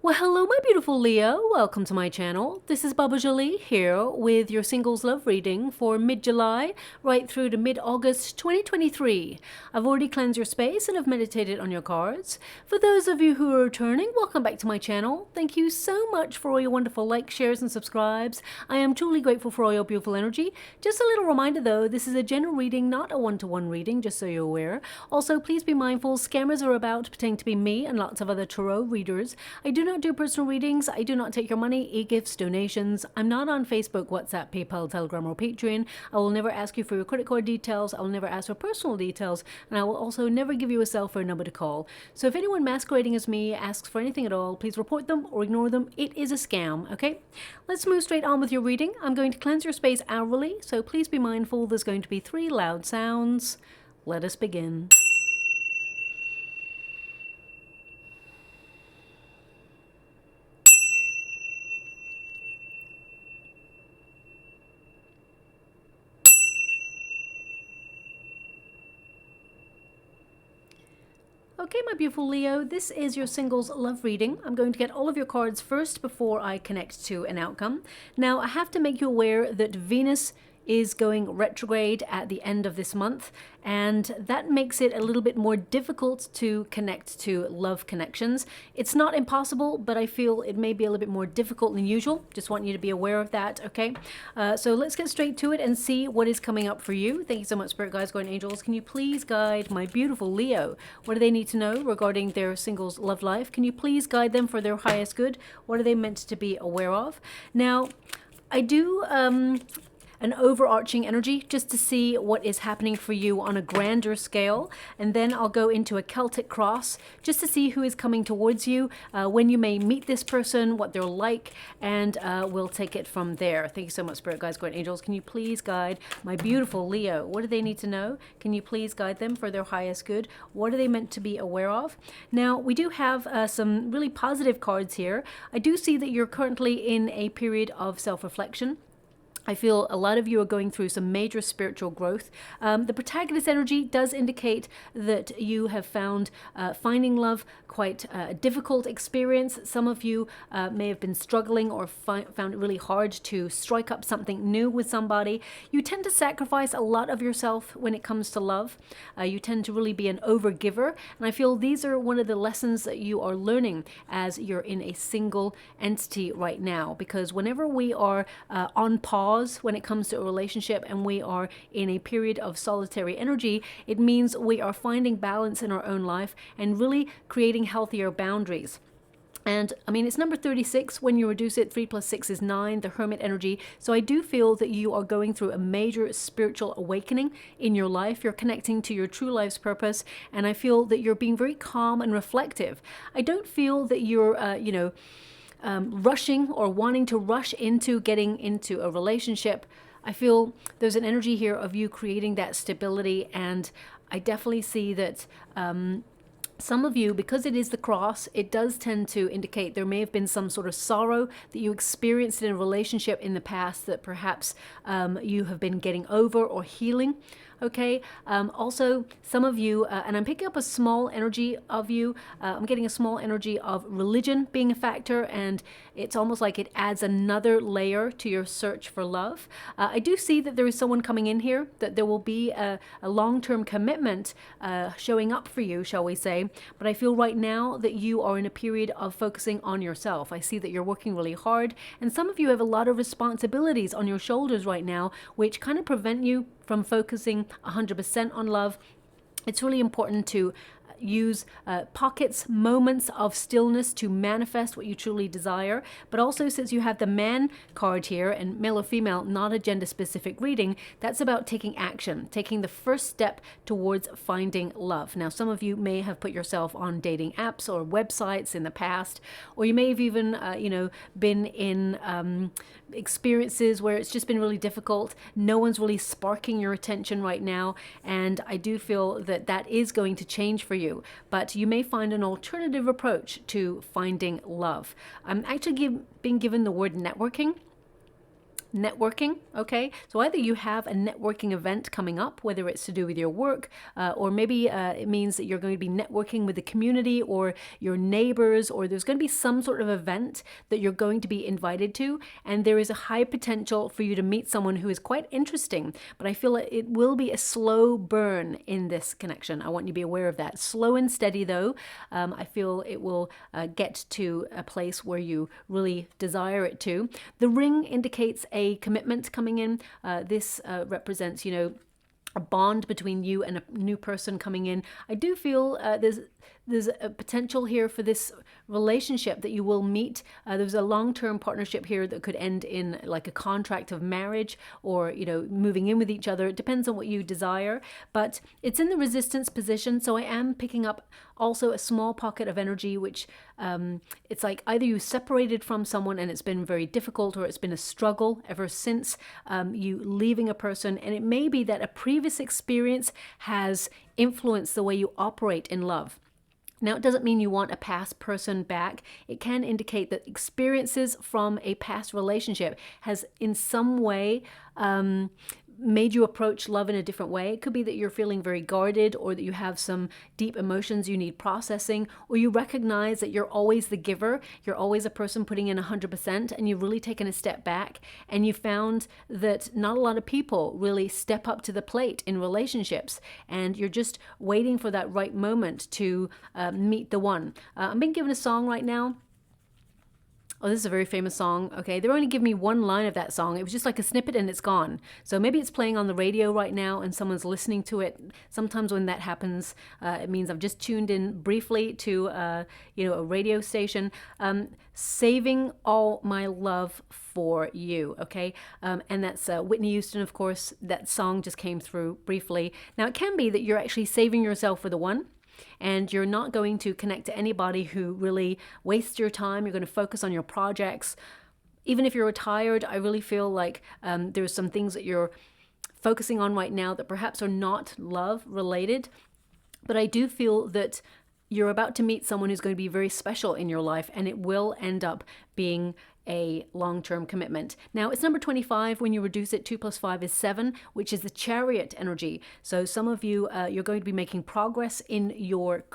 Well, hello, my beautiful Leo. Welcome to my channel. This is Baba Jolie here with your singles love reading for mid-July right through to mid-August 2023. I've already cleansed your space and have meditated on your cards. For those of you who are returning, welcome back to my channel. Thank you so much for all your wonderful likes, shares, and subscribes. I am truly grateful for all your beautiful energy. Just a little reminder though, this is a general reading, not a one-to-one reading, just so you're aware. Also, please be mindful, scammers are about pretending to be me and lots of other tarot readers. I do not do personal readings. I do not take your money, e-gifts, donations. I'm not on Facebook, WhatsApp, PayPal, Telegram, or Patreon. I will never ask you for your credit card details. I will never ask for personal details. And I will also never give you a cell phone number to call. So if anyone masquerading as me asks for anything at all, please report them or ignore them. It is a scam, okay? Let's move straight on with your reading. I'm going to cleanse your space hourly, so please be mindful there's going to be 3 loud sounds. Let us begin. Okay, my beautiful Leo, this is your singles love reading. I'm going to get all of your cards first before I connect to an outcome. Now, I have to make you aware that Venus is going retrograde at the end of this month, and that makes it a little bit more difficult to connect to love connections. It's not impossible, but I feel it may be a little bit more difficult than usual. Just want you to be aware of that, okay? So let's get straight to it and see what is coming up for you. Thank you so much, Spirit Guides, Guardian Angels. Can you please guide my beautiful Leo? What do they need to know regarding their singles love life? Can you please guide them for their highest good? What are they meant to be aware of? Now, I do an overarching energy just to see what is happening for you on a grander scale, and then I'll go into a Celtic cross just to see who is coming towards you, when you may meet this person, what they're like, and we'll take it from there. Thank you so much, Spirit Guides, Guardian Angels. Can you please guide my beautiful Leo? What do they need to know? Can you please guide them for their highest good? What are they meant to be aware of? Now, we do have some really positive cards here. I do see that you're currently in a period of self-reflection. I feel a lot of you are going through some major spiritual growth. The protagonist energy does indicate that you have found finding love quite a difficult experience. Some of you may have been struggling or found it really hard to strike up something new with somebody. You tend to sacrifice a lot of yourself when it comes to love. You tend to really be an overgiver. And I feel these are one of the lessons that you are learning as you're in a single entity right now. Because whenever we are on pause, when it comes to a relationship and we are in a period of solitary energy, it means we are finding balance in our own life and really creating healthier boundaries. And I mean, it's number 36. When you reduce it, 3 plus 6 is 9, the hermit energy. So I do feel that you are going through a major spiritual awakening in your life. You're connecting to your true life's purpose. And I feel that you're being very calm and reflective. I don't feel that you're, rushing or wanting to rush into getting into a relationship. I feel there's an energy here of you creating that stability, and I definitely see that some of you, because it is the cross, it does tend to indicate there may have been some sort of sorrow that you experienced in a relationship in the past that perhaps you have been getting over or healing. Okay, also some of you, and I'm picking up a small energy of you, I'm getting a small energy of religion being a factor, and it's almost like it adds another layer to your search for love. I do see that there is someone coming in here, that there will be a long-term commitment showing up for you, shall we say, but I feel right now that you are in a period of focusing on yourself. I see that you're working really hard, and some of you have a lot of responsibilities on your shoulders right now, which kind of prevent you from focusing 100% on love. It's really important to use pockets, moments of stillness to manifest what you truly desire. But also, since you have the man card here, and male or female, not a gender specific reading, that's about taking action, taking the first step towards finding love. Now, some of you may have put yourself on dating apps or websites in the past, or you may have even been in experiences where it's just been really difficult. No one's really sparking your attention right now, and I do feel that that is going to change for you, but you may find an alternative approach to finding love. I'm actually being given the word networking. networking, okay? So either you have a networking event coming up, whether it's to do with your work, or maybe it means that you're going to be networking with the community or your neighbors, or there's going to be some sort of event that you're going to be invited to, and there is a high potential for you to meet someone who is quite interesting, but I feel like it will be a slow burn in this connection. I want you to be aware of that. Slow and steady though. I feel it will get to a place where you really desire it to. The ring indicates a commitment coming in. This represents, you know, a bond between you and a new person coming in. I do feel there's a potential here for this relationship that you will meet. There's a long-term partnership here that could end in like a contract of marriage, or, you know, moving in with each other. It depends on what you desire, but it's in the resistance position. So I am picking up also a small pocket of energy, which it's like either you separated from someone and it's been very difficult, or it's been a struggle ever since you leaving a person. And it may be that a previous experience has influenced the way you operate in love. Now, it doesn't mean you want a past person back. It can indicate that experiences from a past relationship has in some way made you approach love in a different way. It could be that you're feeling very guarded, or that you have some deep emotions you need processing, or you recognize that you're always the giver. You're always a person putting in 100%, and you've really taken a step back, and you found that not a lot of people really step up to the plate in relationships, and you're just waiting for that right moment to meet the one. I'm being given a song right now. Oh, this is a very famous song. Okay, they're only giving me one line of that song. It was just like a snippet and it's gone. So maybe it's playing on the radio right now and someone's listening to it. Sometimes when that happens, it means I've just tuned in briefly to, you know, a radio station. Saving all my love for you. Okay, and that's Whitney Houston, of course. That song just came through briefly. Now, it can be that you're actually saving yourself for the one, and you're not going to connect to anybody who really wastes your time. You're going to focus on your projects. Even if you're retired, I really feel like there's some things that you're focusing on right now that perhaps are not love related. But I do feel that you're about to meet someone who's going to be very special in your life, and it will end up being a long-term commitment. Now, it's number 25. When you reduce it, 2 plus 5 is 7, which is the Chariot energy. So some of you, you're going to be making progress in your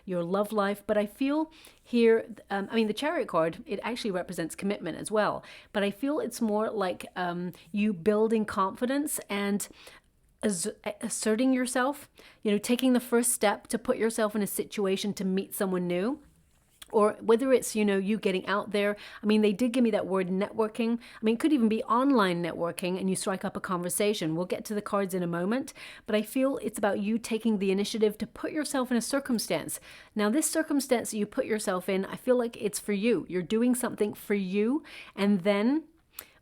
love life. But I feel here, I mean, the Chariot card, it actually represents commitment as well. But I feel it's more like you building confidence and asserting yourself, you know, taking the first step to put yourself in a situation to meet someone new. Or whether it's, you know, you getting out there. I mean, they did give me that word networking. I mean, it could even be online networking and you strike up a conversation. We'll get to the cards in a moment, but I feel it's about you taking the initiative to put yourself in a circumstance. Now, this circumstance that you put yourself in, I feel like it's for you. You're doing something for you. And then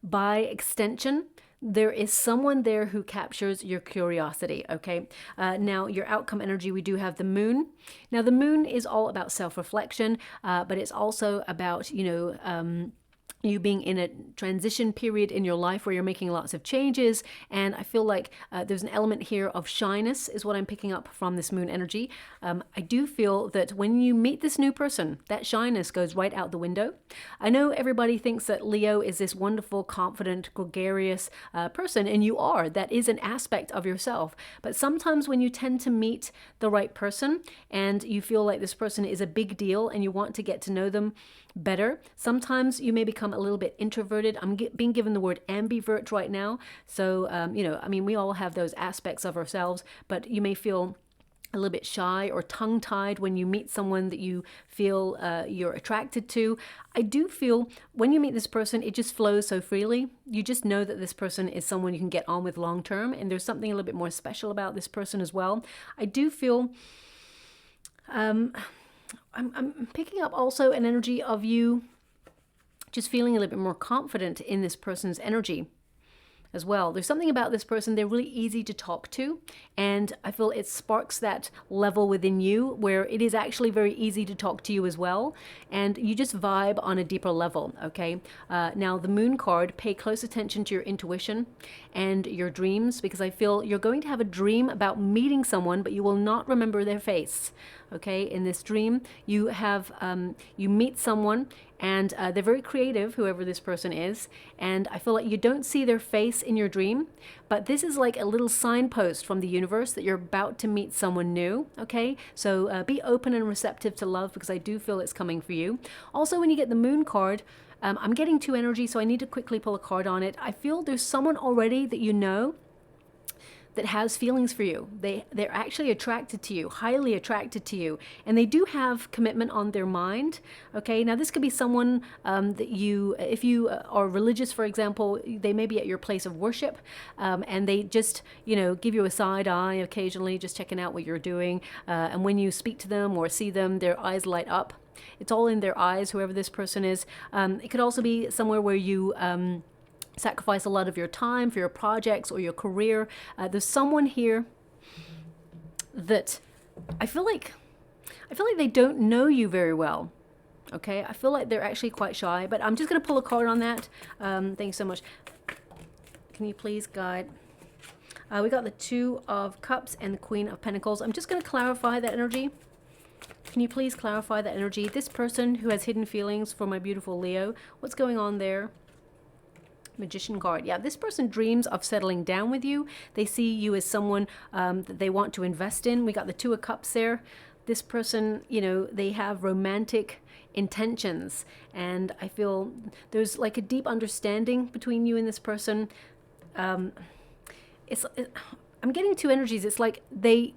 by extension, there is someone there who captures your curiosity, okay? Now, your outcome energy, we do have the moon. Now, the moon is all about self-reflection, but it's also about, you know, you being in a transition period in your life where you're making lots of changes. And I feel like there's an element here of shyness is what I'm picking up from this moon energy. I do feel that when you meet this new person, that shyness goes right out the window. I know everybody thinks that Leo is this wonderful, confident, gregarious person, and you are. That is an aspect of yourself. But sometimes when you tend to meet the right person and you feel like this person is a big deal and you want to get to know them better, sometimes you may become a little bit introverted. I'm being given the word ambivert right now. So, you know, I mean, we all have those aspects of ourselves, but you may feel a little bit shy or tongue-tied when you meet someone that you feel you're attracted to. I do feel when you meet this person, it just flows so freely. You just know that this person is someone you can get on with long-term, and there's something a little bit more special about this person as well. I do feel I'm picking up also an energy of you just feeling a little bit more confident in this person's energy as well. There's something about this person, they're really easy to talk to, and I feel it sparks that level within you where it is actually very easy to talk to you as well, and you just vibe on a deeper level, okay? Now, the moon card, pay close attention to your intuition and your dreams, because I feel you're going to have a dream about meeting someone, but you will not remember their face, okay? In this dream, you have, you meet someone, and they're very creative, whoever this person is, and I feel like you don't see their face in your dream, but this is like a little signpost from the universe that you're about to meet someone new, okay? So be open and receptive to love, because I do feel it's coming for you. Also, when you get the Moon card, I'm getting two energy, so I need to quickly pull a card on it. I feel there's someone already that you know that has feelings for you. They're actually attracted to you, highly attracted to you, and they do have commitment on their mind. Okay, now this could be someone that you, if you are religious, for example, they may be at your place of worship, and they just, you know, give you a side eye occasionally, just checking out what you're doing. And when you speak to them or see them, their eyes light up. It's all in their eyes, whoever this person is. It could also be somewhere where you sacrifice a lot of your time for your projects or your career. There's someone here that I feel like they don't know you very well. Okay, I feel like they're actually quite shy, but I'm just going to pull a card on that. Thank you so much. Can you please guide? We got the Two of Cups and the Queen of Pentacles. I'm just going to clarify that energy. Can you please clarify that energy? This person who has hidden feelings for my beautiful Leo, what's going on there? Magician card. Yeah, this person dreams of settling down with you. They see you as someone that they want to invest in. We got the Two of Cups there. This person, you know, they have romantic intentions, and I feel there's like a deep understanding between you and this person. I'm getting two energies. It's like they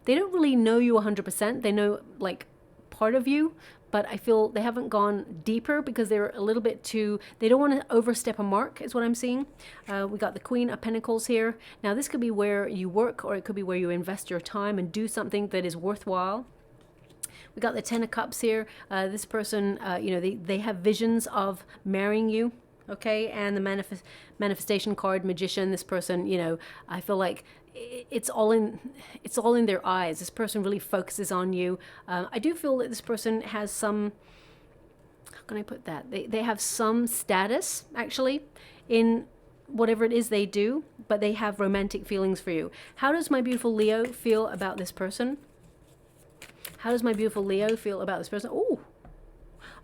don't really know you 100%. They know like part of you, but I feel they haven't gone deeper because they're a little bit too, they don't want to overstep a mark, is what I'm seeing. We got the Queen of Pentacles here. Now this could be where you work, or it could be where you invest your time and do something that is worthwhile. We got the Ten of Cups here. This person, you know, they have visions of marrying you. Okay, and the manifestation card, Magician. This person, you know, I feel like it's all in their eyes. This person really focuses on you. I do feel that this person has some, how can I put that? They have some status actually in whatever it is they do, but they have romantic feelings for you. How does my beautiful Leo feel about this person? How does my beautiful Leo feel about this person? Oh.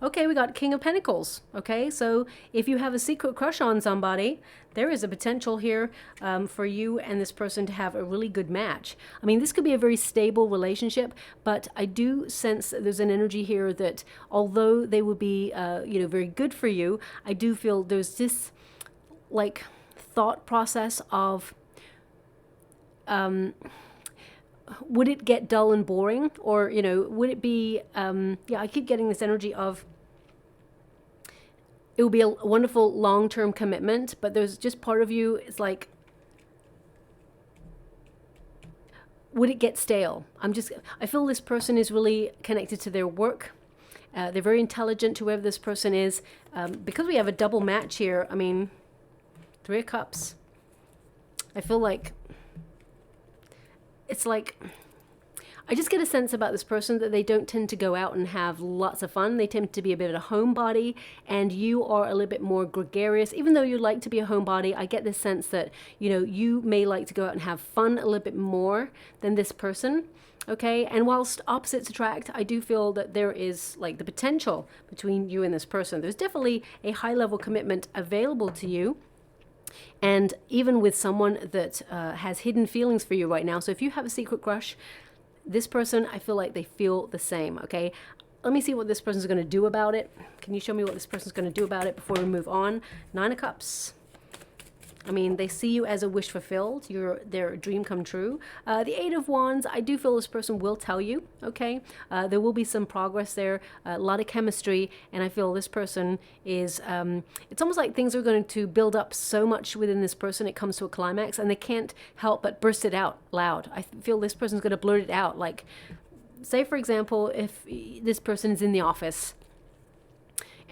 Okay, we got King of Pentacles. Okay, so if you have a secret crush on somebody, there is a potential here for you and this person to have a really good match. I mean, this could be a very stable relationship, but I do sense that there's an energy here that although they would be, you know, very good for you, I do feel there's this like thought process of, would it get dull and boring? Or, you know, would it be, yeah, I keep getting this energy of, it would be a wonderful long-term commitment, but there's just part of you, it's like, would it get stale? I feel this person is really connected to their work. They're very intelligent, whoever this person is. Because we have a double match here, I mean, Three of Cups. I feel like, it's like, I just get a sense about this person that they don't tend to go out and have lots of fun. They tend to be a bit of a homebody, and you are a little bit more gregarious. Even though you like to be a homebody, I get this sense that, you know, you may like to go out and have fun a little bit more than this person. Okay, and whilst opposites attract, I do feel that there is like the potential between you and this person. There's definitely a high level commitment available to you. And even with someone that has hidden feelings for you right now. So if you have a secret crush, this person, I feel like they feel the same, okay? Let me see what this person's going to do about it. Can you show me what this person's going to do about it before we move on? Nine of Cups. I mean, they see you as a wish fulfilled. You're their dream come true. The Eight of Wands, I do feel this person will tell you, okay? There will be some progress there, a lot of chemistry, and I feel this person is, it's almost like things are going to build up so much within this person, it comes to a climax, and they can't help but burst it out loud. I feel this person's going to blurt it out. Like, say, for example, if this person is in the office,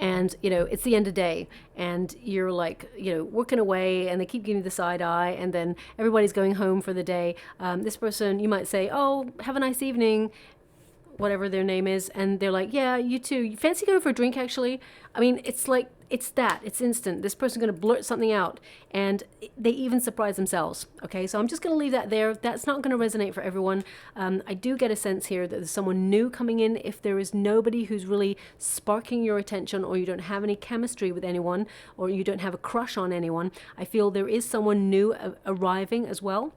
and, you know, it's the end of the day and you're like, you know, working away and they keep giving you the side eye and then everybody's going home for the day. This person, you might say, oh, have a nice evening. whatever their name is, and they're like, yeah, you too. You fancy going for a drink, actually? I mean, it's like, it's that. It's instant. This person's going to blurt something out, and they even surprise themselves. Okay, so I'm just going to leave that there. That's not going to resonate for everyone. I do get a sense here that there's someone new coming in. If there is nobody who's really sparking your attention, or you don't have any chemistry with anyone, or you don't have a crush on anyone, I feel there is someone new arriving as well.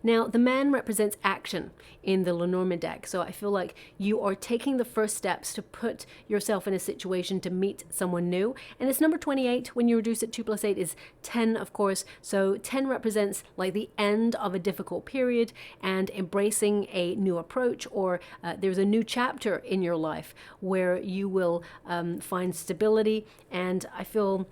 Now, the man represents action in the Lenormand deck. So I feel like you are taking the first steps to put yourself in a situation to meet someone new. And it's number 28. When you reduce it, 2 plus 8 is 10, of course. So 10 represents like the end of a difficult period and embracing a new approach, or there's a new chapter in your life where you will find stability. And I feel,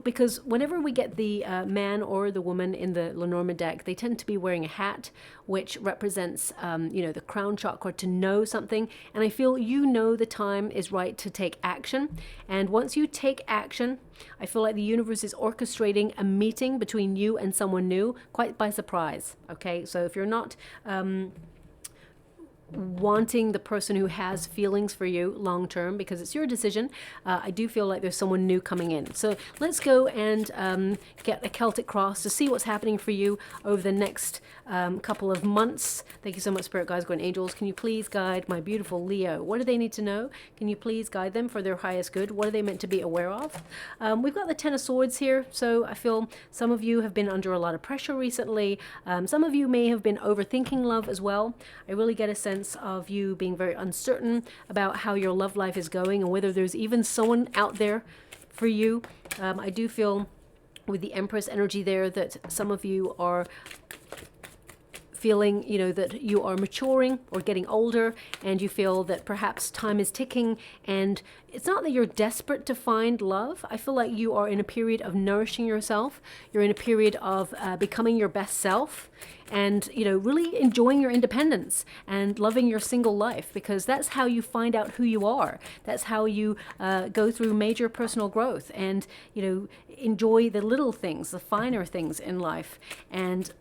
because whenever we get the man or the woman in the Lenormand deck, they tend to be wearing a hat, which represents, the crown chakra, to know something. And I feel the time is right to take action. And once you take action, I feel like the universe is orchestrating a meeting between you and someone new, quite by surprise. Okay, so if you're not wanting the person who has feelings for you long term, because it's your decision, I do feel like there's someone new coming in. So let's go and get a Celtic cross to see what's happening for you over the next couple of months. Thank you so much, Spirit Guides, Guardian Angels. Can you please guide my beautiful Leo? What do they need to know? Can you please guide them for their highest good? What are they meant to be aware of? We've got the Ten of Swords here, so I feel some of you have been under a lot of pressure recently. Some of you may have been overthinking love as well. I really get a sense of you being very uncertain about how your love life is going and whether there's even someone out there for you. I do feel with the Empress energy there that some of you are feeling, that you are maturing or getting older, and you feel that perhaps time is ticking, and it's not that you're desperate to find love. I feel like you are in a period of nourishing yourself. You're in a period of becoming your best self, and really enjoying your independence and loving your single life, because that's how you find out who you are. That's how you go through major personal growth and enjoy the little things, the finer things in life. And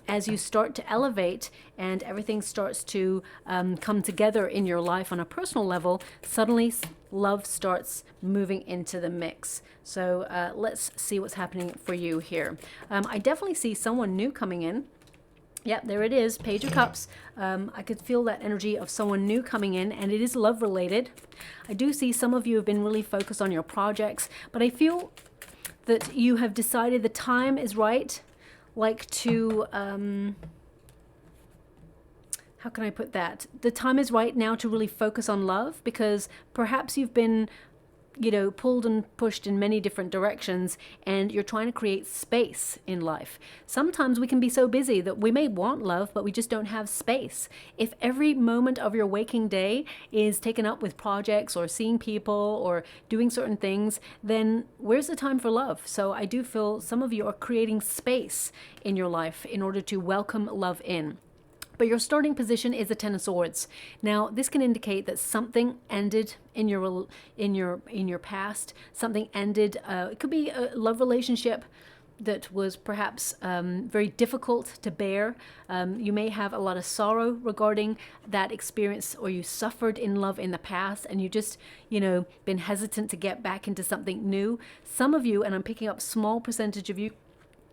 as you start to elevate and everything starts to come together in your life on a personal level, suddenly love starts moving into the mix. So let's see what's happening for you here. I definitely see someone new coming in. Yep, there it is, Page of Cups. I could feel that energy of someone new coming in, and it is love related. I do see some of you have been really focused on your projects, but I feel that you have decided the time is right, like to, how can I put that? The time is right now to really focus on love, because perhaps you've been pulled and pushed in many different directions, and you're trying to create space in life. Sometimes we can be so busy that we may want love, but we just don't have space. If every moment of your waking day is taken up with projects or seeing people or doing certain things, then where's the time for love? So I do feel some of you are creating space in your life in order to welcome love in. But your starting position is the Ten of Swords. Now, this can indicate that something ended in your past. Something ended. It could be a love relationship that was perhaps very difficult to bear. You may have a lot of sorrow regarding that experience, or you suffered in love in the past, and you just, been hesitant to get back into something new. Some of you, and I'm picking up small percentage of you,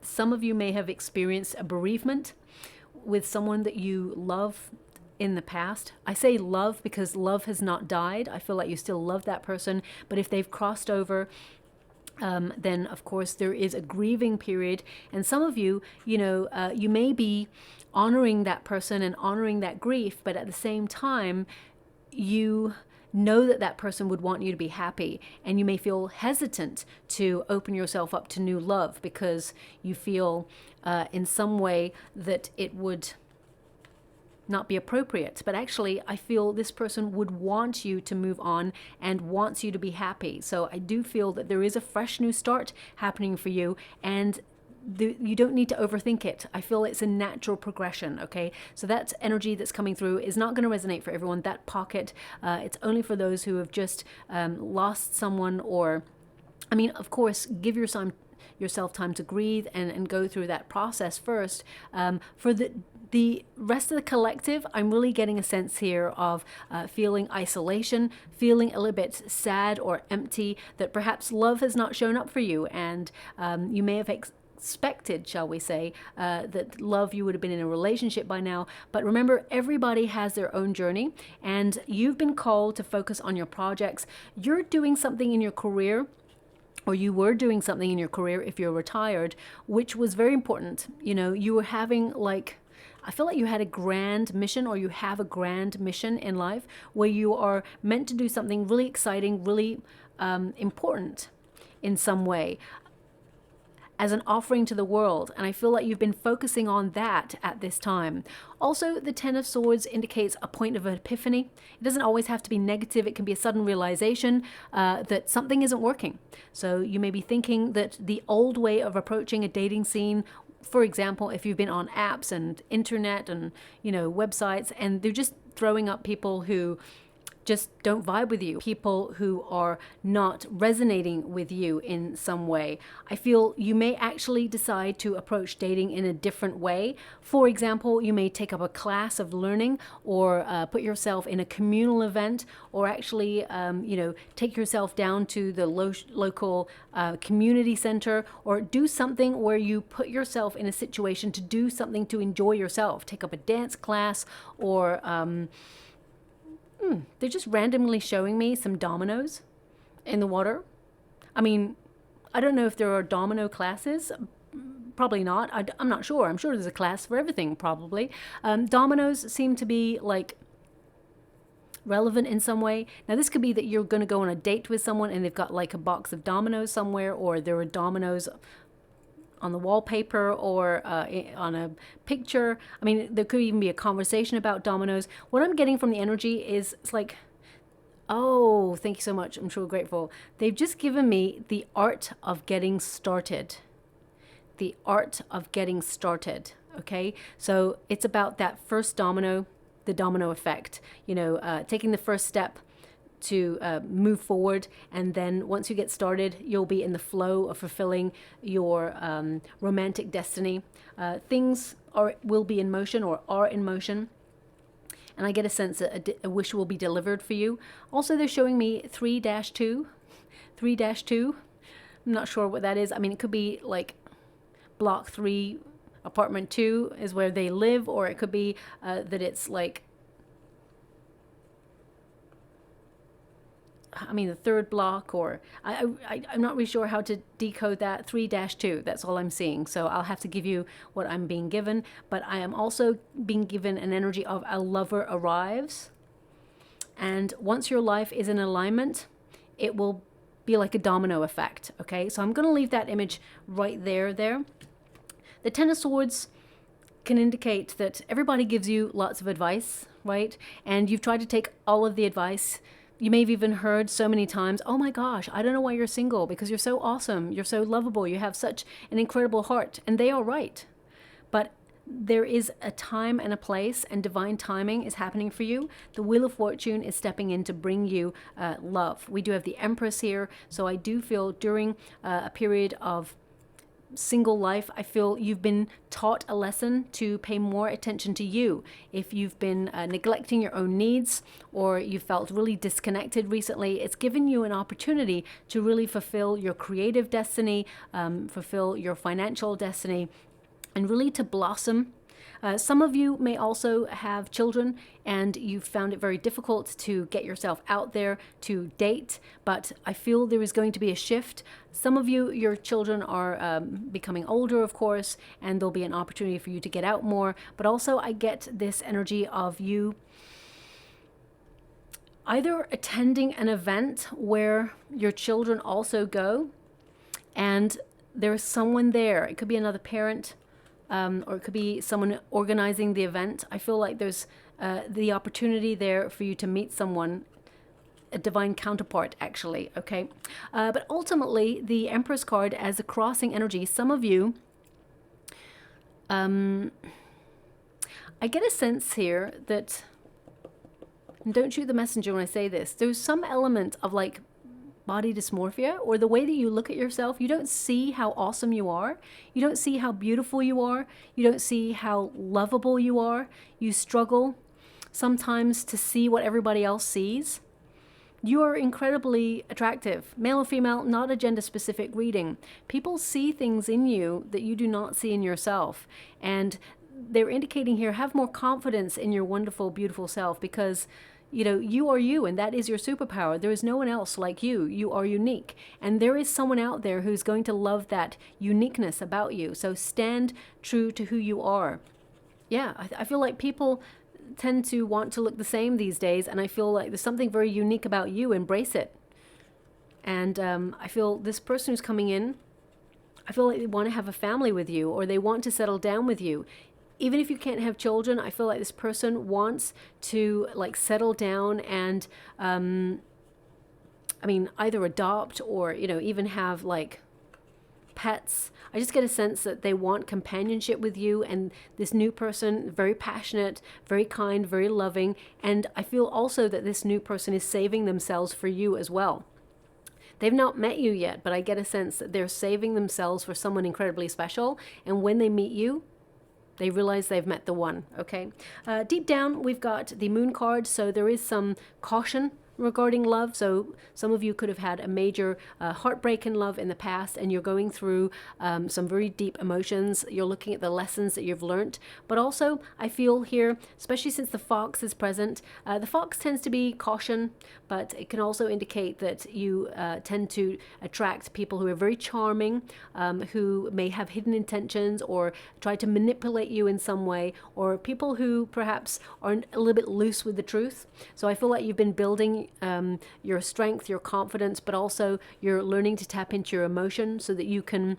some of you may have experienced a bereavement with someone that you love in the past. I say love because love has not died. I feel like you still love that person, but if they've crossed over, then of course there is a grieving period. And some of you, you may be honoring that person and honoring that grief, but at the same time, you know that that person would want you to be happy, and you may feel hesitant to open yourself up to new love because you feel in some way that it would not be appropriate. But actually, I feel this person would want you to move on and wants you to be happy. So I do feel that there is a fresh new start happening for you, and you don't need to overthink it. I feel it's a natural progression, okay? So that energy that's coming through is not going to resonate for everyone. That pocket, it's only for those who have just lost someone, or, of course, give yourself time to breathe and go through that process first. For the rest of the collective, I'm really getting a sense here of feeling isolation, feeling a little bit sad or empty, that perhaps love has not shown up for you, and you may have expected, shall we say, that love, you would have been in a relationship by now. But remember, everybody has their own journey, and you've been called to focus on your projects. You're doing something in your career, or you were doing something in your career if you're retired, which was very important. You know, you were having like, I feel like you had a grand mission, or you have a grand mission in life where you are meant to do something really exciting, really important in some way, as an offering to the world. And I feel like you've been focusing on that at this time. Also, the Ten of Swords indicates a point of epiphany. It doesn't always have to be negative. It can be a sudden realization that something isn't working. So you may be thinking that the old way of approaching a dating scene, for example, if you've been on apps and internet and, you know, websites, and they're just throwing up people who just don't vibe with you, people who are not resonating with you in some way. I feel you may actually decide to approach dating in a different way. For example, you may take up a class of learning, or put yourself in a communal event, or actually, you know, take yourself down to the local community center, or do something where you put yourself in a situation to do something to enjoy yourself. Take up a dance class, or they're just randomly showing me some dominoes in the water. I mean, I don't know if there are domino classes. Probably not. I'm not sure. I'm sure there's a class for everything, probably. Dominoes seem to be like relevant in some way. Now, this could be that you're going to go on a date with someone and they've got like a box of dominoes somewhere, or there are dominoes on the wallpaper, or on a picture. I mean, there could even be a conversation about dominoes. What I'm getting from the energy is, it's like, oh, thank you so much. I'm truly grateful. They've just given me the art of getting started. The art of getting started. Okay. So it's about that first domino, the domino effect, you know, taking the first step to move forward, and then once you get started, you'll be in the flow of fulfilling your romantic destiny. Things will be in motion, or are in motion, and I get a sense that a wish will be delivered for you. Also, they're showing me 3-2. 3-2. I'm not sure what that is. I mean, it could be like block 3, apartment 2 is where they live, or it could be that it's like, I mean, the third block, or I'm not really sure how to decode that. 3-2, that's all I'm seeing. So I'll have to give you what I'm being given. But I am also being given an energy of a lover arrives. And once your life is in alignment, it will be like a domino effect. Okay, so I'm going to leave that image right there. The Ten of Swords can indicate that everybody gives you lots of advice, right? And you've tried to take all of the advice. You may have even heard so many times, oh my gosh, I don't know why you're single, because you're so awesome, you're so lovable, you have such an incredible heart. And they are right. But there is a time and a place, and divine timing is happening for you. The Wheel of Fortune is stepping in to bring you love. We do have the Empress here. So I do feel during a period of single life, I feel you've been taught a lesson to pay more attention to you. If you've been neglecting your own needs, or you felt really disconnected recently, it's given you an opportunity to really fulfill your creative destiny, fulfill your financial destiny, and really to blossom. Some of you may also have children, and you've found it very difficult to get yourself out there to date, but I feel there is going to be a shift. Some of you, your children are becoming older, of course, and there'll be an opportunity for you to get out more. But also I get this energy of you either attending an event where your children also go, and there's someone there. It could be another parent, or it could be someone organizing the event. I feel like there's the opportunity there for you to meet someone, a divine counterpart, actually, okay? But ultimately, the Empress card as a crossing energy, some of you, I get a sense here that, and don't shoot the messenger when I say this, there's some element of like body dysmorphia, or the way that you look at yourself, you don't see how awesome you are. You don't see how beautiful you are. You don't see how lovable you are. You struggle sometimes to see what everybody else sees. You are incredibly attractive, male or female, not a gender specific reading. People see things in you that you do not see in yourself. And they're indicating here, have more confidence in your wonderful, beautiful self, because you know, you are you, and that is your superpower. There is no one else like you. You are unique. And there is someone out there who's going to love that uniqueness about you. So stand true to who you are. Yeah, I feel like people tend to want to look the same these days, and I feel like there's something very unique about you. Embrace it. And I feel this person who's coming in, I feel like they want to have a family with you, or they want to settle down with you. Even if you can't have children, I feel like this person wants to like settle down and I mean, either adopt or, you know, even have like pets. I just get a sense that they want companionship with you, and this new person, very passionate, very kind, very loving. And I feel also that this new person is saving themselves for you as well. They've not met you yet, but I get a sense that they're saving themselves for someone incredibly special. And when they meet you, they realize they've met the one, okay? Deep down, we've got the Moon card, so there is some caution regarding love. So some of you could have had a major heartbreak in love in the past, and you're going through some very deep emotions. You're looking at the lessons that you've learned. But also, I feel here, especially since the fox is present, the fox tends to be caution, but it can also indicate that you tend to attract people who are very charming, who may have hidden intentions or try to manipulate you in some way, or people who perhaps are a little bit loose with the truth. So I feel like you've been building your strength, your confidence, but also you're learning to tap into your emotion so that you can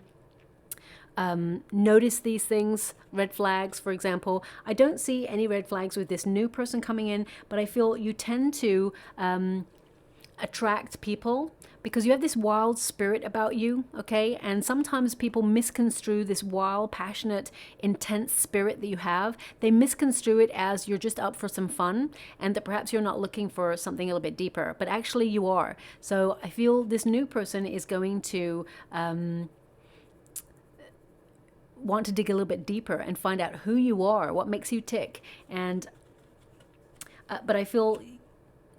notice these things, red flags, for example. I don't see any red flags with this new person coming in, but I feel you tend to attract people because you have this wild spirit about you, okay? And sometimes people misconstrue this wild, passionate, intense spirit that you have. They misconstrue it as you're just up for some fun, and that perhaps you're not looking for something a little bit deeper, but actually you are. So I feel this new person is going to want to dig a little bit deeper and find out who you are, what makes you tick. And but I feel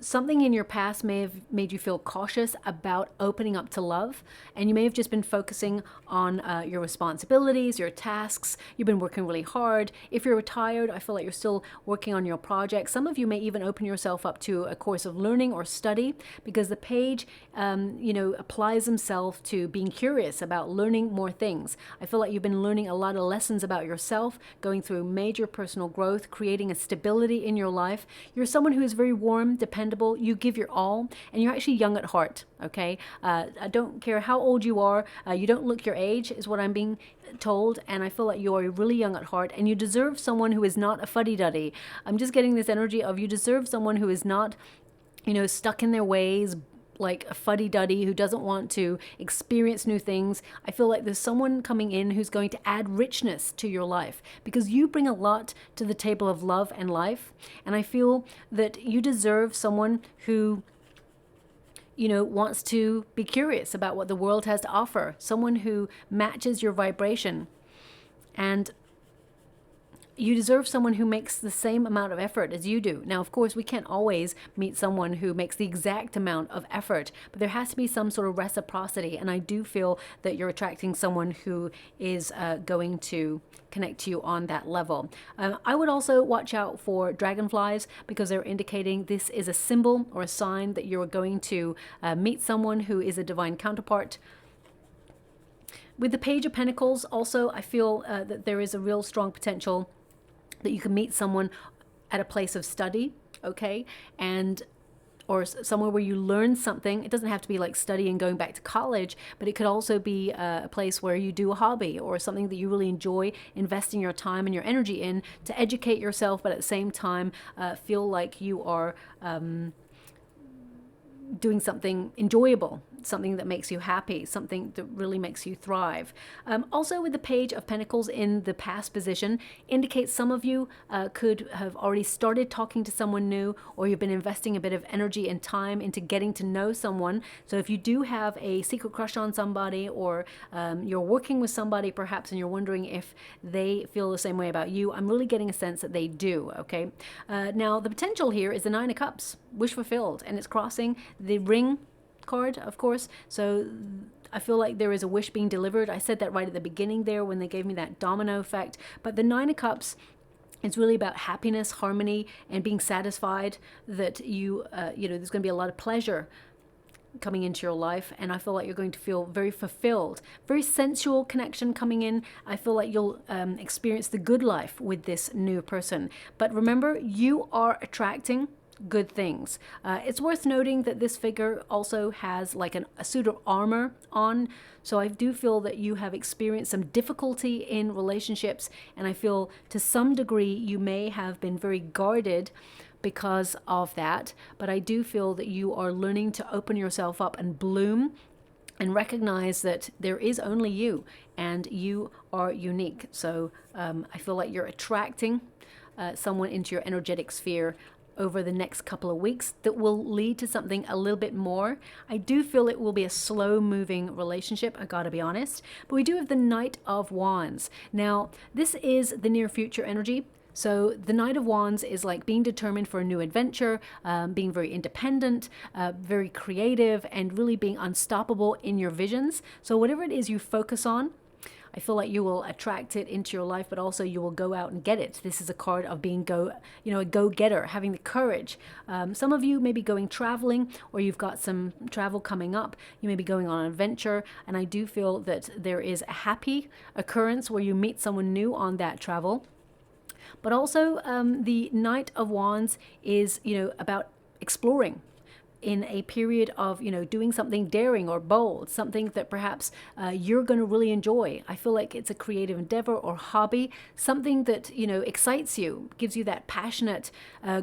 something in your past may have made you feel cautious about opening up to love, and you may have just been focusing on your responsibilities, your tasks. You've been working really hard. If you're retired, I feel like you're still working on your projects. Some of you may even open yourself up to a course of learning or study, because the page, you know, applies himself to being curious about learning more things. I feel like you've been learning a lot of lessons about yourself, going through major personal growth, creating a stability in your life. You're someone who is very warm, dependable. You give your all, and you're actually young at heart, okay? I don't care how old you are. You don't look your age, is what I'm being told, and I feel like you are really young at heart, and you deserve someone who is not a fuddy-duddy. I'm just getting this energy of you deserve someone who is not, you know, stuck in their ways, like a fuddy-duddy who doesn't want to experience new things. I feel like there's someone coming in who's going to add richness to your life, because you bring a lot to the table of love and life. And I feel that you deserve someone who, you know, wants to be curious about what the world has to offer, someone who matches your vibration. And you deserve someone who makes the same amount of effort as you do. Now, of course, we can't always meet someone who makes the exact amount of effort, but there has to be some sort of reciprocity. And I do feel that you're attracting someone who is going to connect to you on that level. I would also watch out for dragonflies, because they're indicating this is a symbol or a sign that you're going to meet someone who is a divine counterpart. With the Page of Pentacles, also, I feel that there is a real strong potential that you can meet someone at a place of study, okay? And or somewhere where you learn something. It doesn't have to be like studying, going back to college, but it could also be a place where you do a hobby or something that you really enjoy investing your time and your energy in to educate yourself, but at the same time feel like you are doing something enjoyable, something that makes you happy, something that really makes you thrive. Also with the Page of Pentacles in the past position indicates some of you could have already started talking to someone new, or you've been investing a bit of energy and time into getting to know someone. So if you do have a secret crush on somebody, or you're working with somebody perhaps and you're wondering if they feel the same way about you, I'm really getting a sense that they do, okay? Now the potential here is the Nine of Cups, wish fulfilled, and it's crossing the Ring card, of course. So I feel like there is a wish being delivered. I said that right at the beginning there when they gave me that domino effect. But the Nine of Cups, it's really about happiness, harmony, and being satisfied that you know, there's going to be a lot of pleasure coming into your life, and I feel like you're going to feel very fulfilled. Very sensual connection coming in. I feel like you'll experience the good life with this new person. But remember, you are attracting good things. It's worth noting that this figure also has like a suit of armor on, so I do feel that you have experienced some difficulty in relationships, and I feel to some degree you may have been very guarded because of that, but I do feel that you are learning to open yourself up and bloom and recognize that there is only you and you are unique. So I feel like you're attracting someone into your energetic sphere over the next couple of weeks that will lead to something a little bit more. I do feel it will be a slow moving relationship, I gotta be honest. But we do have the Knight of Wands. Now, this is the near future energy. So the Knight of Wands is like being determined for a new adventure, being very independent, very creative, and really being unstoppable in your visions. So whatever it is you focus on, I feel like you will attract it into your life, but also you will go out and get it. This is a card of being a go-getter, having the courage. Some of you may be going traveling, or you've got some travel coming up. You may be going on an adventure, and I do feel that there is a happy occurrence where you meet someone new on that travel. But also the Knight of Wands is, about exploring in a period of, doing something daring or bold, something that perhaps you're going to really enjoy. I feel like it's a creative endeavor or hobby, something that, excites you, gives you that passionate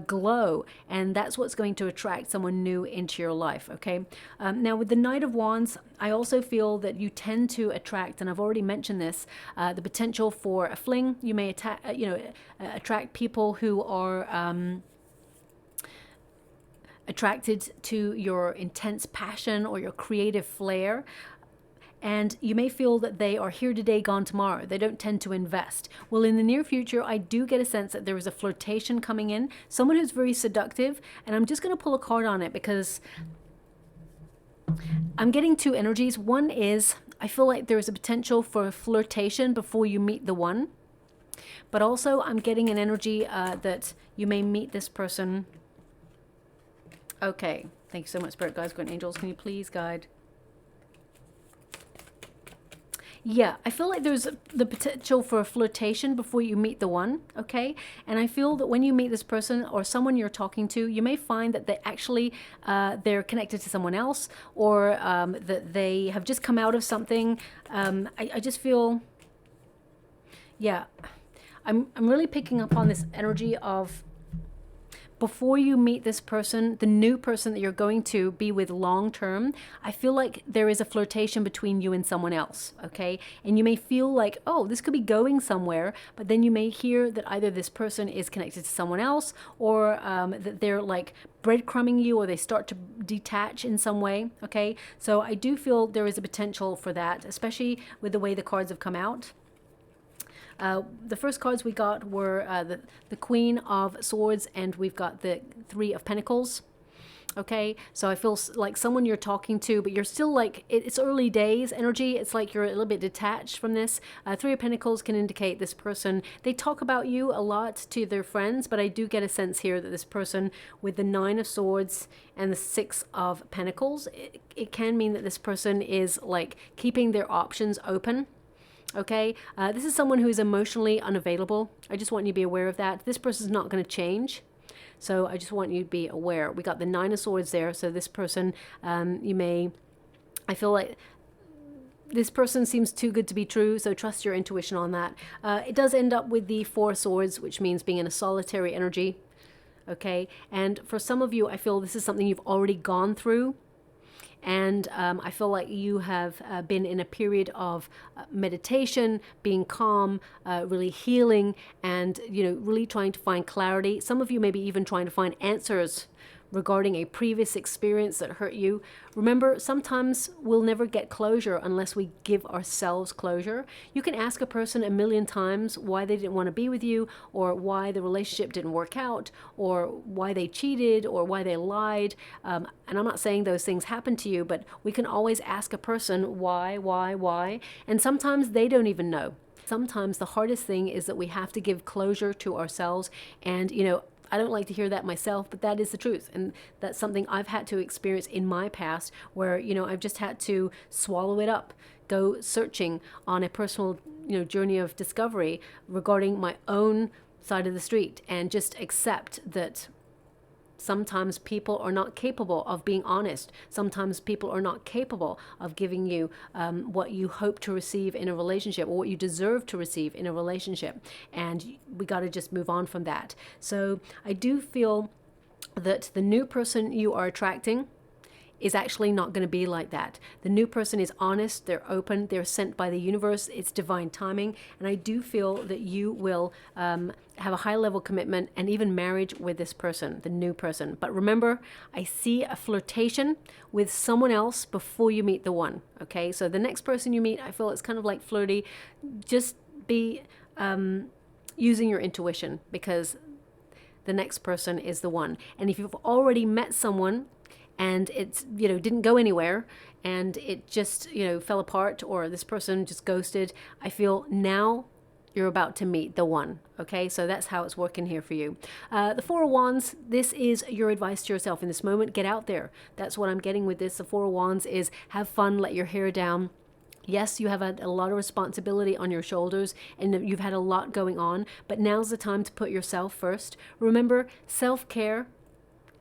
glow, and that's what's going to attract someone new into your life, okay? Now, with the Knight of Wands, I also feel that you tend to attract, and I've already mentioned this, the potential for a fling. You may attract people who are attracted to your intense passion or your creative flair. And you may feel that they are here today, gone tomorrow. They don't tend to invest. Well, in the near future, I do get a sense that there is a flirtation coming in, someone who's very seductive. And I'm just going to pull a card on it because I'm getting two energies. One is, I feel like there is a potential for flirtation before you meet the one. But also, I'm getting an energy that you may meet this person. Okay, thank you so much, Spirit Guides, Guardian Angels. Can you please guide? Yeah, I feel like there's the potential for a flirtation before you meet the one, okay? And I feel that when you meet this person or someone you're talking to, you may find that they actually, they're connected to someone else, or that they have just come out of something. I just feel, yeah, I'm really picking up on this energy of, before you meet this person, the new person that you're going to be with long term, I feel like there is a flirtation between you and someone else, okay? And you may feel like, oh, this could be going somewhere, but then you may hear that either this person is connected to someone else, or that they're like breadcrumbing you, or they start to detach in some way, okay? So I do feel there is a potential for that, especially with the way the cards have come out. The first cards we got were the Queen of Swords, and we've got the Three of Pentacles. Okay, so I feel like someone you're talking to, but you're still like, it's early days energy. It's like you're a little bit detached from this. Three of Pentacles can indicate this person, they talk about you a lot to their friends, but I do get a sense here that this person with the Nine of Swords and the Six of Pentacles, it can mean that this person is like keeping their options open. Okay, this is someone who is emotionally unavailable. I just want you to be aware of that. This person is not going to change. So I just want you to be aware. We got the Nine of Swords there. So this person, I feel like this person seems too good to be true. So trust your intuition on that. It does end up with the Four of Swords, which means being in a solitary energy. Okay, and for some of you, I feel this is something you've already gone through. And I feel like you have been in a period of meditation, being calm, really healing, and, you know, really trying to find clarity. Some of you maybe even trying to find answers regarding a previous experience that hurt you. Remember, sometimes we'll never get closure unless we give ourselves closure. You can ask a person a million times why they didn't want to be with you, or why the relationship didn't work out, or why they cheated, or why they lied. And I'm not saying those things happen to you, but we can always ask a person why. And sometimes they don't even know. Sometimes the hardest thing is that we have to give closure to ourselves. And, you know, I don't like to hear that myself, but that is the truth. And that's something I've had to experience in my past, where, you know, I've just had to swallow it up, go searching on a personal, you know, journey of discovery regarding my own side of the street, and just accept that sometimes people are not capable of being honest. Sometimes people are not capable of giving you what you hope to receive in a relationship, or what you deserve to receive in a relationship. And we got to just move on from that. So I do feel that the new person you are attracting is actually not going to be like that. The new person is honest, they're open, they're sent by the universe, it's divine timing, and I do feel that you will have a high level commitment and even marriage with this person, the new person. But remember, I see a flirtation with someone else before you meet the one, okay? So the next person you meet, I feel it's kind of like flirty. Just be using your intuition, because the next person is the one. And if you've already met someone and it's, you know, didn't go anywhere, and it just, you know, fell apart, or this person just ghosted, I feel now you're about to meet the one. Okay, so that's how it's working here for you. The Four of Wands, this is your advice to yourself in this moment. Get out there. That's what I'm getting with this. The Four of Wands is have fun, let your hair down. Yes, you have had a lot of responsibility on your shoulders, and you've had a lot going on, but now's the time to put yourself first. Remember, self-care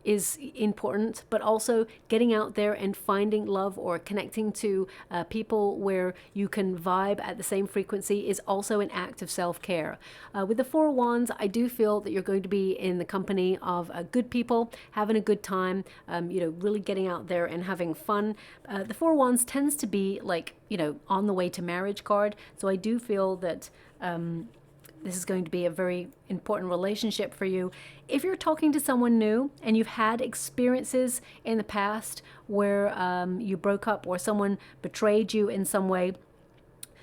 is important, but also getting out there and finding love, or connecting to people where you can vibe at the same frequency, is also an act of self-care. With the Four of Wands, I do feel that you're going to be in the company of good people, having a good time, you know, really getting out there and having fun. The Four of Wands tends to be like, you know, on the way to marriage card. So I do feel that this is going to be a very important relationship for you. If you're talking to someone new and you've had experiences in the past where you broke up, or someone betrayed you in some way,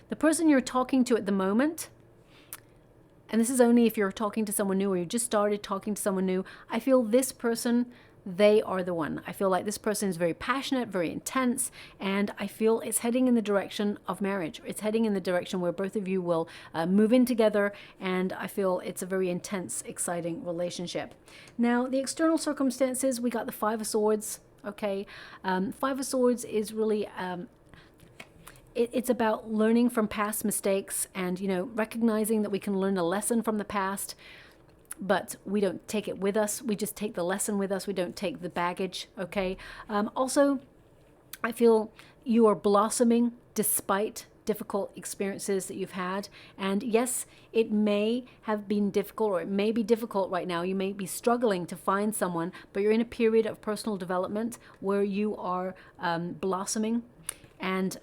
the person you're talking to at the moment, and this is only if you're talking to someone new, or you just started talking to someone new, I feel this person, they are the one. I feel like this person is very passionate, very intense, and I feel it's heading in the direction of marriage. It's heading in the direction where both of you will move in together, and I feel it's a very intense, exciting relationship. Now, the external circumstances, we got the Five of Swords, okay? Five of Swords is really... it's about learning from past mistakes, and, you know, recognizing that we can learn a lesson from the past, but we don't take it with us. We just take the lesson with us. We don't take the baggage, okay? Also, I feel you are blossoming despite difficult experiences that you've had. And yes, it may have been difficult, or it may be difficult right now. You may be struggling to find someone, but you're in a period of personal development where you are blossoming. And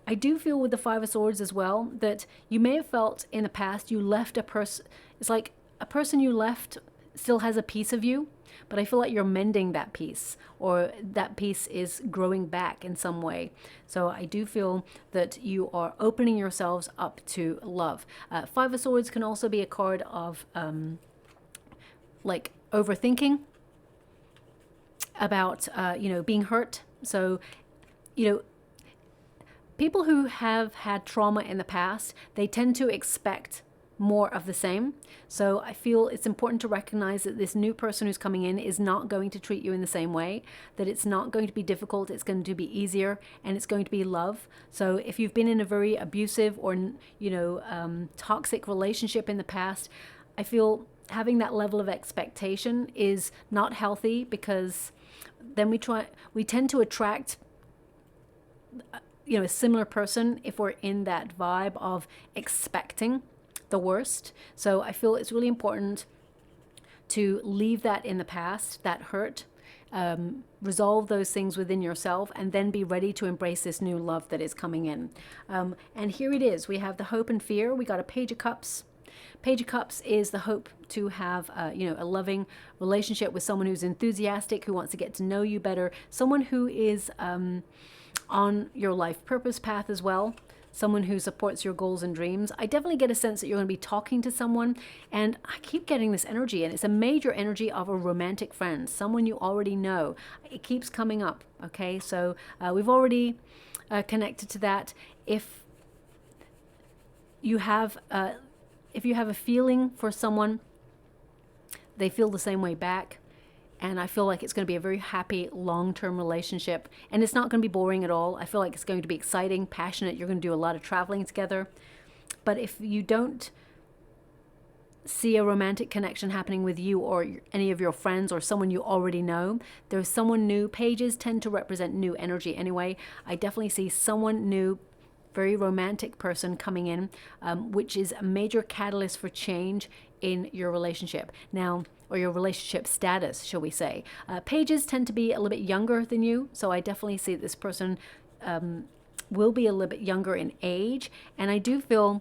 I do feel with the Five of Swords as well that you may have felt in the past you left a person. It's like a person you left still has a piece of you, but I feel like you're mending that piece, or that piece is growing back in some way. So I do feel that you are opening yourselves up to love. Five of Swords can also be a card of like overthinking about, you know, being hurt. So, you know, people who have had trauma in the past, they tend to expect more of the same. So I feel it's important to recognize that this new person who's coming in is not going to treat you in the same way, that it's not going to be difficult, it's going to be easier, and it's going to be love. So if you've been in a very abusive or, you know, toxic relationship in the past, I feel having that level of expectation is not healthy, because then we tend to attract, you know, a similar person if we're in that vibe of expecting the worst. So I feel it's really important to leave that in the past, that hurt, resolve those things within yourself, and then be ready to embrace this new love that is coming in. And here it is. We have the hope and fear. We got a Page of Cups. Page of Cups is the hope to have, a loving relationship with someone who's enthusiastic, who wants to get to know you better, someone who is on your life purpose path as well, someone who supports your goals and dreams. I definitely get a sense that you're going to be talking to someone, and I keep getting this energy, and it's a major energy of a romantic friend, someone you already know. It keeps coming up, okay? So we've already connected to that. If you have a feeling for someone, they feel the same way back. And I feel like it's going to be a very happy, long-term relationship. And it's not going to be boring at all. I feel like it's going to be exciting, passionate. You're going to do a lot of traveling together. But if you don't see a romantic connection happening with you or any of your friends or someone you already know, there's someone new. Pages tend to represent new energy anyway. I definitely see someone new, very romantic person coming in, which is a major catalyst for change in your relationship now, or your relationship status, shall we say. Pages tend to be a little bit younger than you, so I definitely see that this person will be a little bit younger in age, and I do feel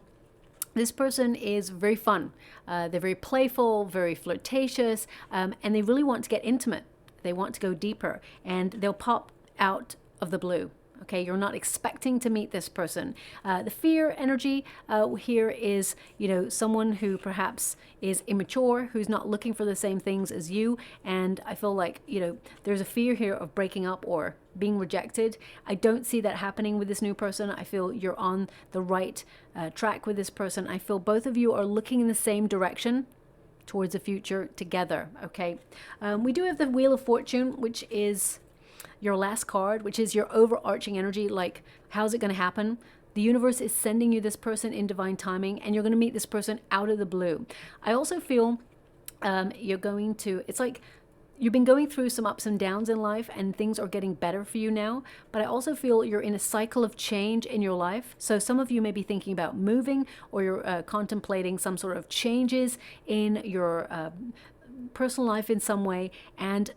this person is very fun. They're very playful, very flirtatious, and they really want to get intimate. They want to go deeper, and they'll pop out of the blue. Okay, you're not expecting to meet this person. The fear energy here is, someone who perhaps is immature, who's not looking for the same things as you. And I feel like, there's a fear here of breaking up or being rejected. I don't see that happening with this new person. I feel you're on the right track with this person. I feel both of you are looking in the same direction towards the future together. Okay, we do have the Wheel of Fortune, which is your last card, which is your overarching energy, like how's it going to happen? The universe is sending you this person in divine timing, and you're going to meet this person out of the blue. I also feel it's like you've been going through some ups and downs in life, and things are getting better for you now, but I also feel you're in a cycle of change in your life. So some of you may be thinking about moving, or you're contemplating some sort of changes in your personal life in some way, and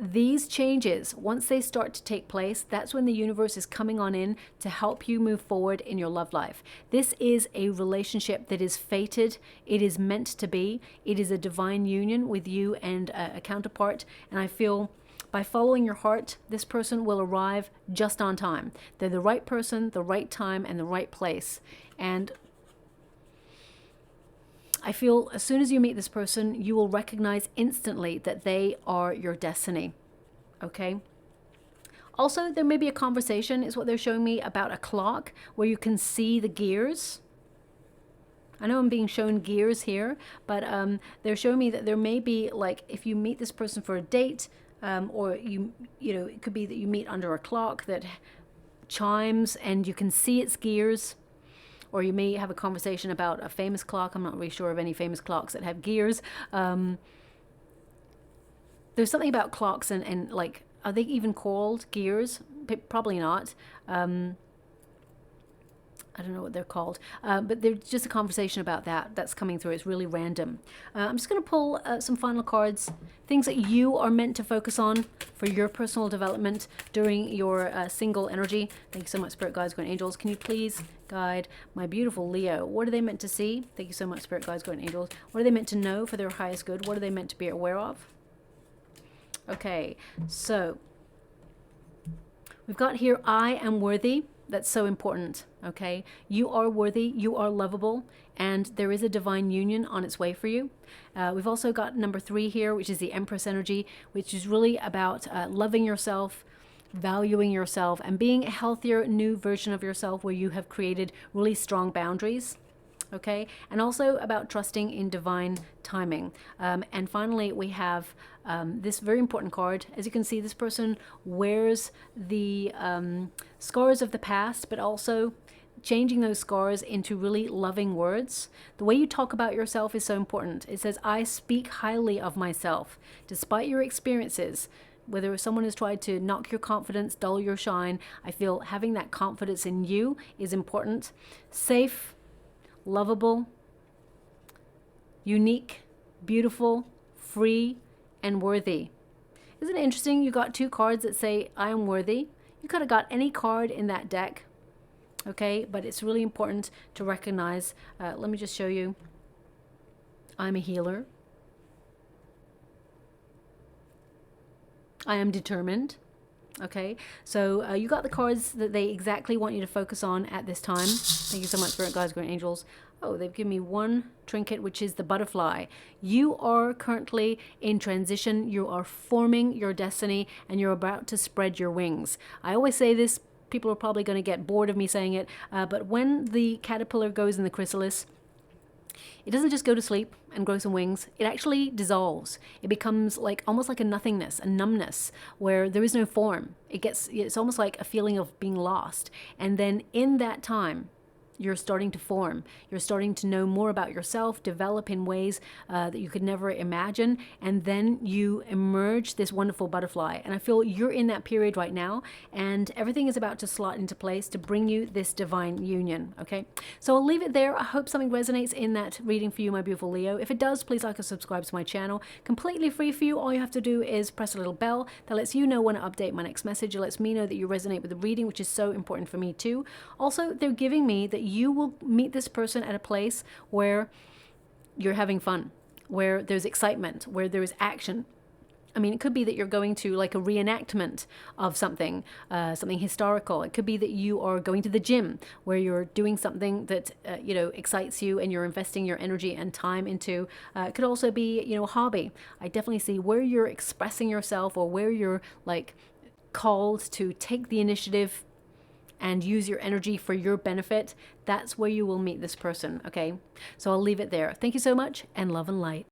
these changes, once they start to take place, that's when the universe is coming on in to help you move forward in your love life. This is a relationship that is fated. It is meant to be. It is a divine union with you and a counterpart. And I feel by following your heart, this person will arrive just on time. They're the right person, the right time, and the right place. And I feel as soon as you meet this person, you will recognize instantly that they are your destiny. Okay? Also, there may be a conversation, is what they're showing me, about a clock where you can see the gears. I know I'm being shown gears here, but they're showing me that there may be, like, if you meet this person for a date, or it could be that you meet under a clock that chimes and you can see its gears. Or you may have a conversation about a famous clock. I'm not really sure of any famous clocks that have gears. There's something about clocks and like, are they even called gears? Probably not. I don't know what they're called, but there's just a conversation about that's coming through. It's really random. I'm just going to pull some final cards, things that you are meant to focus on for your personal development during your single energy. Thank you so much, Spirit Guides, Guardian Angels. Can you please guide my beautiful Leo? What are they meant to see? Thank you so much, Spirit Guides, Guardian Angels. What are they meant to know for their highest good? What are they meant to be aware of? Okay, so we've got here, I am worthy. That's so important, okay? You are worthy, you are lovable, and there is a divine union on its way for you. We've also got number 3 here, which is the Empress energy, which is really about loving yourself, valuing yourself, and being a healthier, new version of yourself where you have created really strong boundaries. Okay, and also about trusting in divine timing. And finally, we have this very important card. As you can see, this person wears the scars of the past, but also changing those scars into really loving words. The way you talk about yourself is so important. It says, I speak highly of myself, despite your experiences. Whether someone has tried to knock your confidence, dull your shine, I feel having that confidence in you is important. Safe, lovable, unique, beautiful, free, and worthy. Isn't it interesting? You got 2 cards that say, I am worthy. You could have got any card in that deck. Okay, but it's really important to recognize. Let me just show you. I'm a healer. I am determined. Okay, so you got the cards that they exactly want you to focus on at this time. Thank you so much, Spirit Guides, Guardian Angels. Oh, they've given me one trinket, which is the butterfly. You are currently in transition. You are forming your destiny, and you're about to spread your wings. I always say this. People are probably going to get bored of me saying it, but when the caterpillar goes in the chrysalis, it doesn't just go to sleep and grow some wings. It actually dissolves. It becomes like almost like a nothingness, a numbness, where there is no form. It's almost like a feeling of being lost. And then in that time, you're starting to form. You're starting to know more about yourself, develop in ways that you could never imagine, and then you emerge this wonderful butterfly. And I feel you're in that period right now, and everything is about to slot into place to bring you this divine union, okay? So I'll leave it there. I hope something resonates in that reading for you, my beautiful Leo. If it does, please like and subscribe to my channel. Completely free for you. All you have to do is press a little bell that lets you know when I update my next message. It lets me know that you resonate with the reading, which is so important for me too. Also, they're giving me that you will meet this person at a place where you're having fun, where there's excitement, where there is action. I mean, it could be that you're going to like a reenactment of something, something historical. It could be that you are going to the gym, where you're doing something that, you know, excites you and you're investing your energy and time into. It could also be, you know, a hobby. I definitely see where you're expressing yourself, or where you're like called to take the initiative and use your energy for your benefit. That's where you will meet this person, okay? So I'll leave it there. Thank you so much, and love and light.